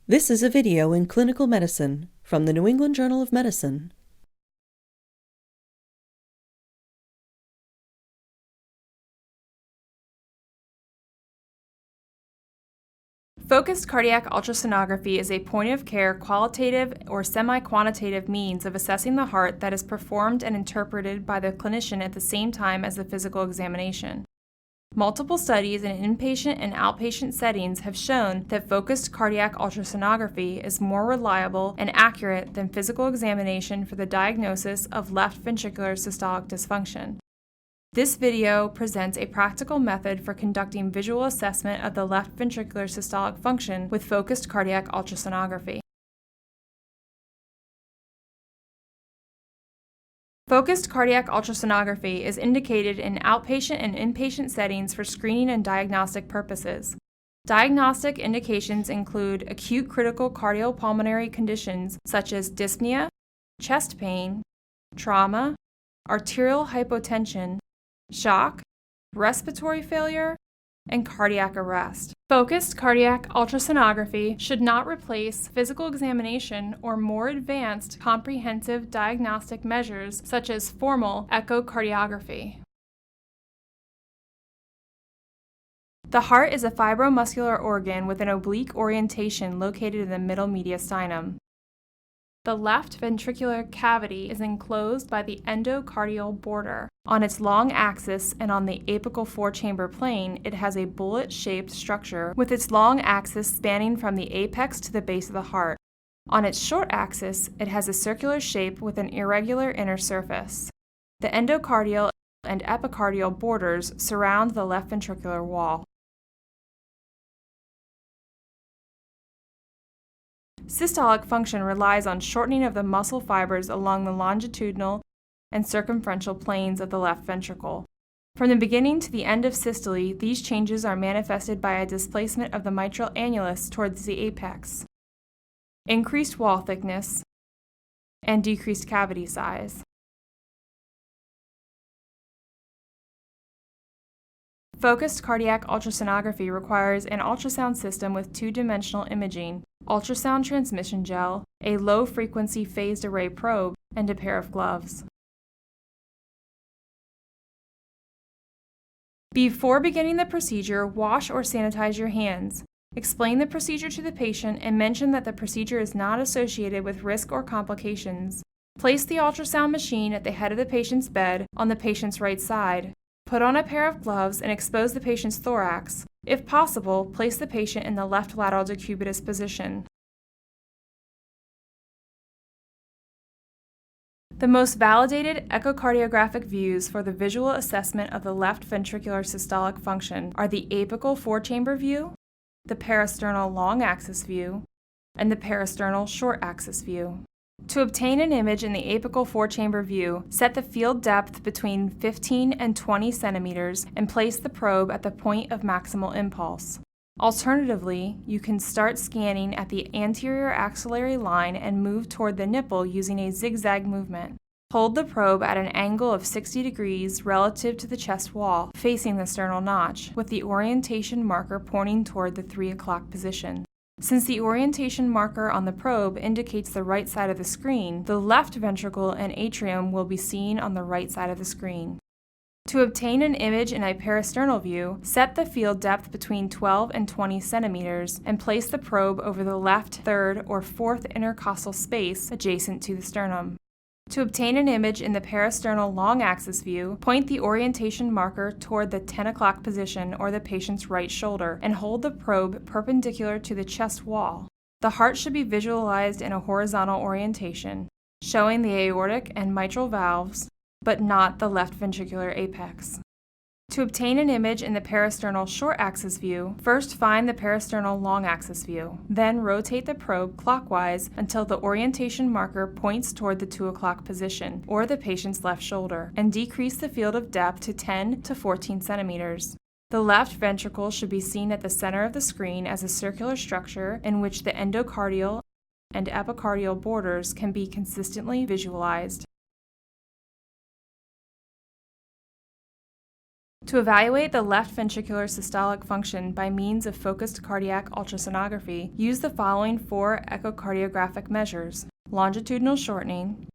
This is a video in clinical medicine from the New England Journal of Medicine. Focused cardiac ultrasonography is a point-of-care qualitative or semi-quantitative means of assessing the heart that is performed and interpreted by the clinician at the same time as the physical examination. Multiple studies in inpatient and outpatient settings have shown that focused cardiac ultrasonography is more reliable and accurate than physical examination for the diagnosis of left ventricular systolic dysfunction. This video presents a practical method for conducting visual assessment of the left ventricular systolic function with focused cardiac ultrasonography. Focused cardiac ultrasonography is indicated in outpatient and inpatient settings for screening and diagnostic purposes. Diagnostic indications include acute critical cardiopulmonary conditions such as dyspnea, chest pain, trauma, arterial hypotension, shock, respiratory failure, and cardiac arrest. Focused cardiac ultrasonography should not replace physical examination or more advanced comprehensive diagnostic measures such as formal echocardiography. The heart is a fibromuscular organ with an oblique orientation located in the middle mediastinum. The left ventricular cavity is enclosed by the endocardial border. On its long axis and on the apical four-chamber plane, it has a bullet-shaped structure with its long axis spanning from the apex to the base of the heart. On its short axis, it has a circular shape with an irregular inner surface. The endocardial and epicardial borders surround the left ventricular wall. Systolic function relies on shortening of the muscle fibers along the longitudinal and circumferential planes of the left ventricle. From the beginning to the end of systole, these changes are manifested by a displacement of the mitral annulus towards the apex, increased wall thickness, and decreased cavity size. Focused cardiac ultrasonography requires an ultrasound system with two-dimensional imaging, ultrasound transmission gel, a low-frequency phased array probe, and a pair of gloves. Before beginning the procedure, wash or sanitize your hands. Explain the procedure to the patient and mention that the procedure is not associated with risk or complications. Place the ultrasound machine at the head of the patient's bed on the patient's right side. Put on a pair of gloves and expose the patient's thorax. If possible, place the patient in the left lateral decubitus position. The most validated echocardiographic views for the visual assessment of the left ventricular systolic function are the apical four-chamber view, the parasternal long-axis view, and the parasternal short-axis view. To obtain an image in the apical four-chamber view, set the field depth between 15 and 20 centimeters and place the probe at the point of maximal impulse. Alternatively, you can start scanning at the anterior axillary line and move toward the nipple using a zigzag movement. Hold the probe at an angle of 60 degrees relative to the chest wall, facing the sternal notch, with the orientation marker pointing toward the 3 o'clock position. Since the orientation marker on the probe indicates the right side of the screen, the left ventricle and atrium will be seen on the right side of the screen. To obtain an image in a parasternal view, set the field depth between 12 and 20 centimeters and place the probe over the left third or fourth intercostal space adjacent to the sternum. To obtain an image in the parasternal long-axis view, point the orientation marker toward the 10 o'clock position or the patient's right shoulder and hold the probe perpendicular to the chest wall. The heart should be visualized in a horizontal orientation, showing the aortic and mitral valves, but not the left ventricular apex. To obtain an image in the parasternal short-axis view, first find the parasternal long-axis view, then rotate the probe clockwise until the orientation marker points toward the 2 o'clock position, or the patient's left shoulder, and decrease the field of depth to 10 to 14 centimeters. The left ventricle should be seen at the center of the screen as a circular structure in which the endocardial and epicardial borders can be consistently visualized. To evaluate the left ventricular systolic function by means of focused cardiac ultrasonography, use the following 4 echocardiographic measures: longitudinal shortening,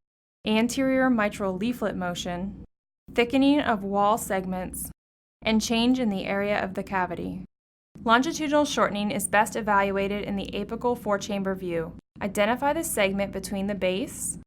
anterior mitral leaflet motion, thickening of wall segments, and change in the area of the cavity. Longitudinal shortening is best evaluated in the apical 4-chamber view. Identify the segment between the base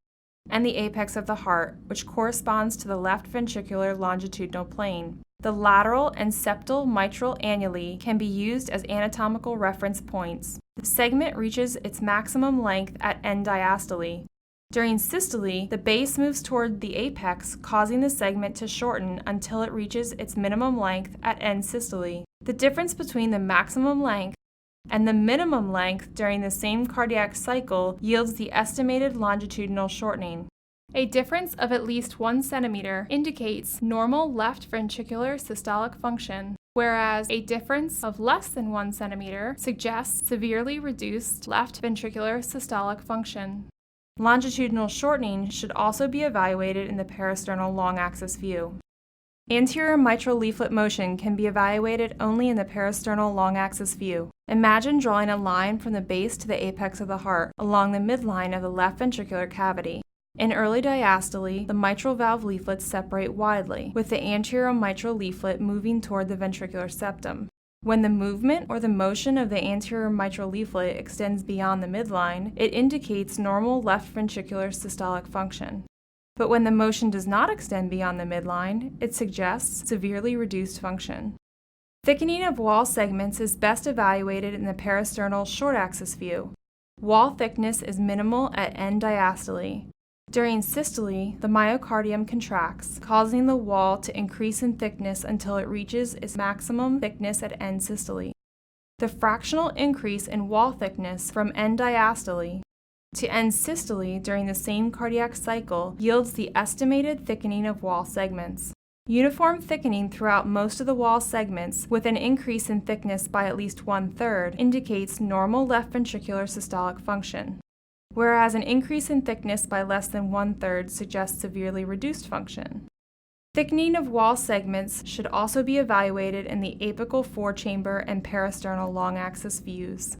and the apex of the heart, which corresponds to the left ventricular longitudinal plane. The lateral and septal mitral annuli can be used as anatomical reference points. The segment reaches its maximum length at end diastole. During systole, the base moves toward the apex, causing the segment to shorten until it reaches its minimum length at end systole. The difference between the maximum length and the minimum length during the same cardiac cycle yields the estimated longitudinal shortening. A difference of at least 1 centimeter indicates normal left ventricular systolic function, whereas a difference of less than 1 centimeter suggests severely reduced left ventricular systolic function. Longitudinal shortening should also be evaluated in the parasternal long axis view. Anterior mitral leaflet motion can be evaluated only in the parasternal long axis view. Imagine drawing a line from the base to the apex of the heart along the midline of the left ventricular cavity. In early diastole, the mitral valve leaflets separate widely, with the anterior mitral leaflet moving toward the ventricular septum. When the movement or the motion of the anterior mitral leaflet extends beyond the midline, it indicates normal left ventricular systolic function. But when the motion does not extend beyond the midline, it suggests severely reduced function. Thickening of wall segments is best evaluated in the parasternal short axis view. Wall thickness is minimal at end diastole. During systole, the myocardium contracts, causing the wall to increase in thickness until it reaches its maximum thickness at end systole. The fractional increase in wall thickness from end diastole to end systole during the same cardiac cycle yields the estimated thickening of wall segments. Uniform thickening throughout most of the wall segments, with an increase in thickness by at least 1/3, indicates normal left ventricular systolic function, whereas an increase in thickness by less than 1/3 suggests severely reduced function. Thickening of wall segments should also be evaluated in the apical 4-chamber and parasternal long axis views.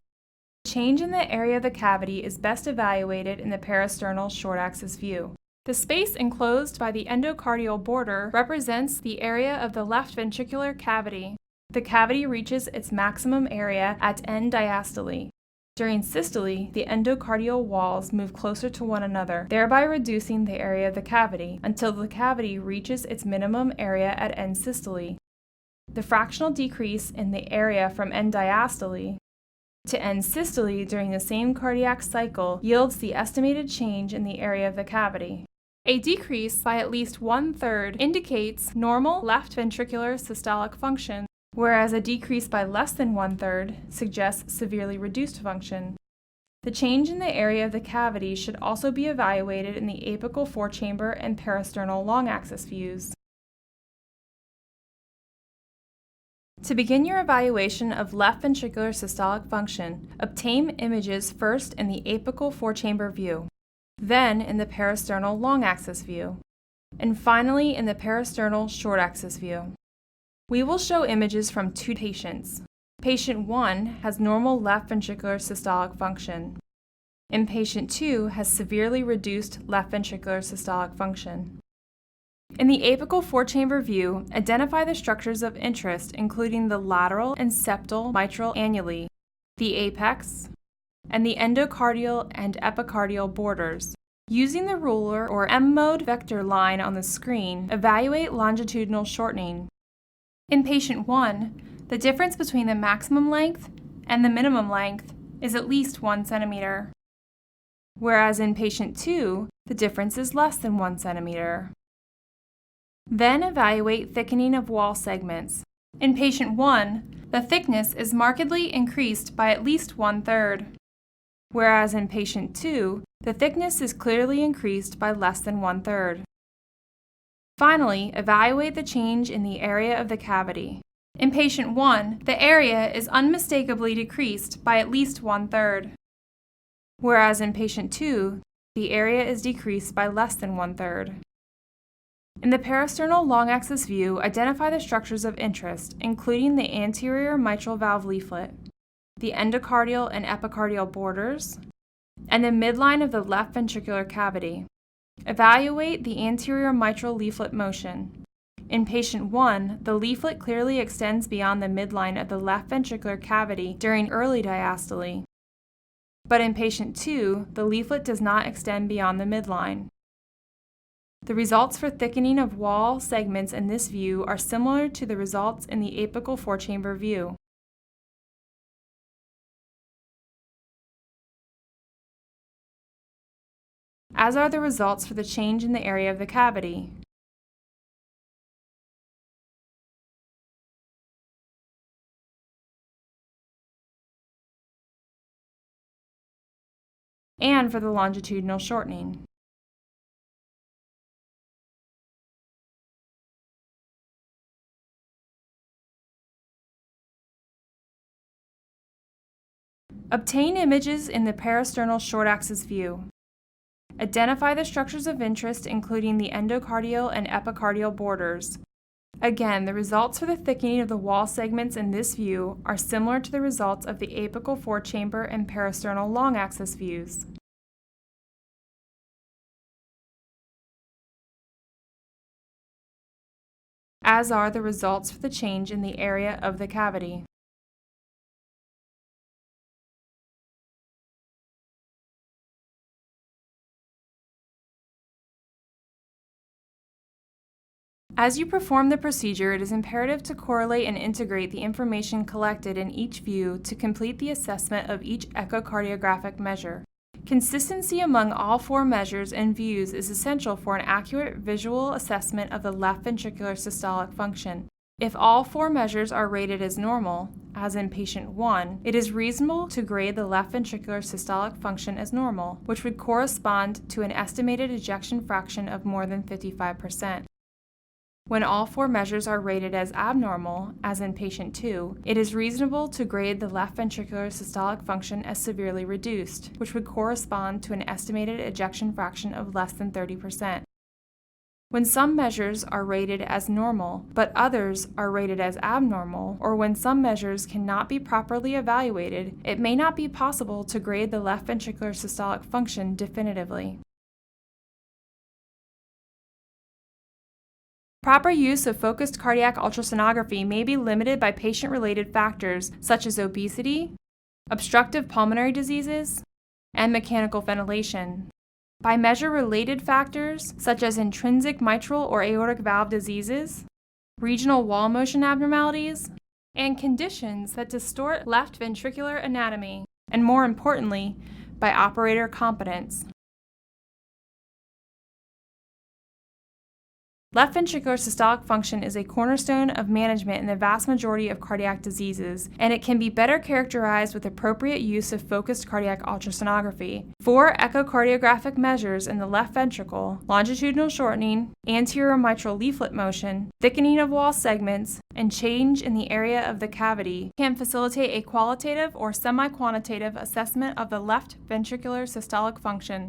Change in the area of the cavity is best evaluated in the parasternal short axis view. The space enclosed by the endocardial border represents the area of the left ventricular cavity. The cavity reaches its maximum area at end diastole. During systole, the endocardial walls move closer to one another, thereby reducing the area of the cavity until the cavity reaches its minimum area at end systole. The fractional decrease in the area from end diastole to end systole during the same cardiac cycle yields the estimated change in the area of the cavity. A decrease by at least 1/3 indicates normal left ventricular systolic function, whereas a decrease by less than 1/3 suggests severely reduced function. The change in the area of the cavity should also be evaluated in the apical 4-chamber and parasternal long axis views. To begin your evaluation of left ventricular systolic function, obtain images first in the apical 4-chamber view, then in the parasternal long axis view, and finally in the parasternal short axis view. We will show images from 2 patients. Patient 1 has normal left ventricular systolic function, and patient 2 has severely reduced left ventricular systolic function. In the apical 4-chamber view, identify the structures of interest, including the lateral and septal mitral annuli, the apex, and the endocardial and epicardial borders. Using the ruler or M-mode vector line on the screen, evaluate longitudinal shortening. In patient 1, the difference between the maximum length and the minimum length is at least 1 centimeter, whereas in patient 2, the difference is less than 1 centimeter. Then evaluate thickening of wall segments. In patient 1, the thickness is markedly increased by at least 1/3, whereas in patient 2, the thickness is clearly increased by less than 1/3. Finally, evaluate the change in the area of the cavity. In patient 1, the area is unmistakably decreased by at least 1/3, whereas in patient 2, the area is decreased by less than 1/3. In the parasternal long-axis view, identify the structures of interest, including the anterior mitral valve leaflet, the endocardial and epicardial borders, and the midline of the left ventricular cavity. Evaluate the anterior mitral leaflet motion. In patient 1, the leaflet clearly extends beyond the midline of the left ventricular cavity during early diastole. But in patient 2, the leaflet does not extend beyond the midline. The results for thickening of wall segments in this view are similar to the results in the apical four-chamber view. As are the results for the change in the area of the cavity. And for the longitudinal shortening. Obtain images in the parasternal short-axis view. Identify the structures of interest, including the endocardial and epicardial borders. Again, the results for the thickening of the wall segments in this view are similar to the results of the apical four-chamber and parasternal long-axis views. As are the results for the change in the area of the cavity. As you perform the procedure, it is imperative to correlate and integrate the information collected in each view to complete the assessment of each echocardiographic measure. Consistency among all four measures and views is essential for an accurate visual assessment of the left ventricular systolic function. If all four measures are rated as normal, as in patient 1, it is reasonable to grade the left ventricular systolic function as normal, which would correspond to an estimated ejection fraction of more than 55%. When all four measures are rated as abnormal, as in patient 2, it is reasonable to grade the left ventricular systolic function as severely reduced, which would correspond to an estimated ejection fraction of less than 30%. When some measures are rated as normal, but others are rated as abnormal, or when some measures cannot be properly evaluated, it may not be possible to grade the left ventricular systolic function definitively. Proper use of focused cardiac ultrasonography may be limited by patient-related factors such as obesity, obstructive pulmonary diseases, and mechanical ventilation. By measure-related factors such as intrinsic mitral or aortic valve diseases, regional wall motion abnormalities, and conditions that distort left ventricular anatomy, and more importantly, by operator competence. Left ventricular systolic function is a cornerstone of management in the vast majority of cardiac diseases, and it can be better characterized with appropriate use of focused cardiac ultrasonography. 4 echocardiographic measures in the left ventricle, longitudinal shortening, anterior mitral leaflet motion, thickening of wall segments, and change in the area of the cavity, can facilitate a qualitative or semi-quantitative assessment of the left ventricular systolic function.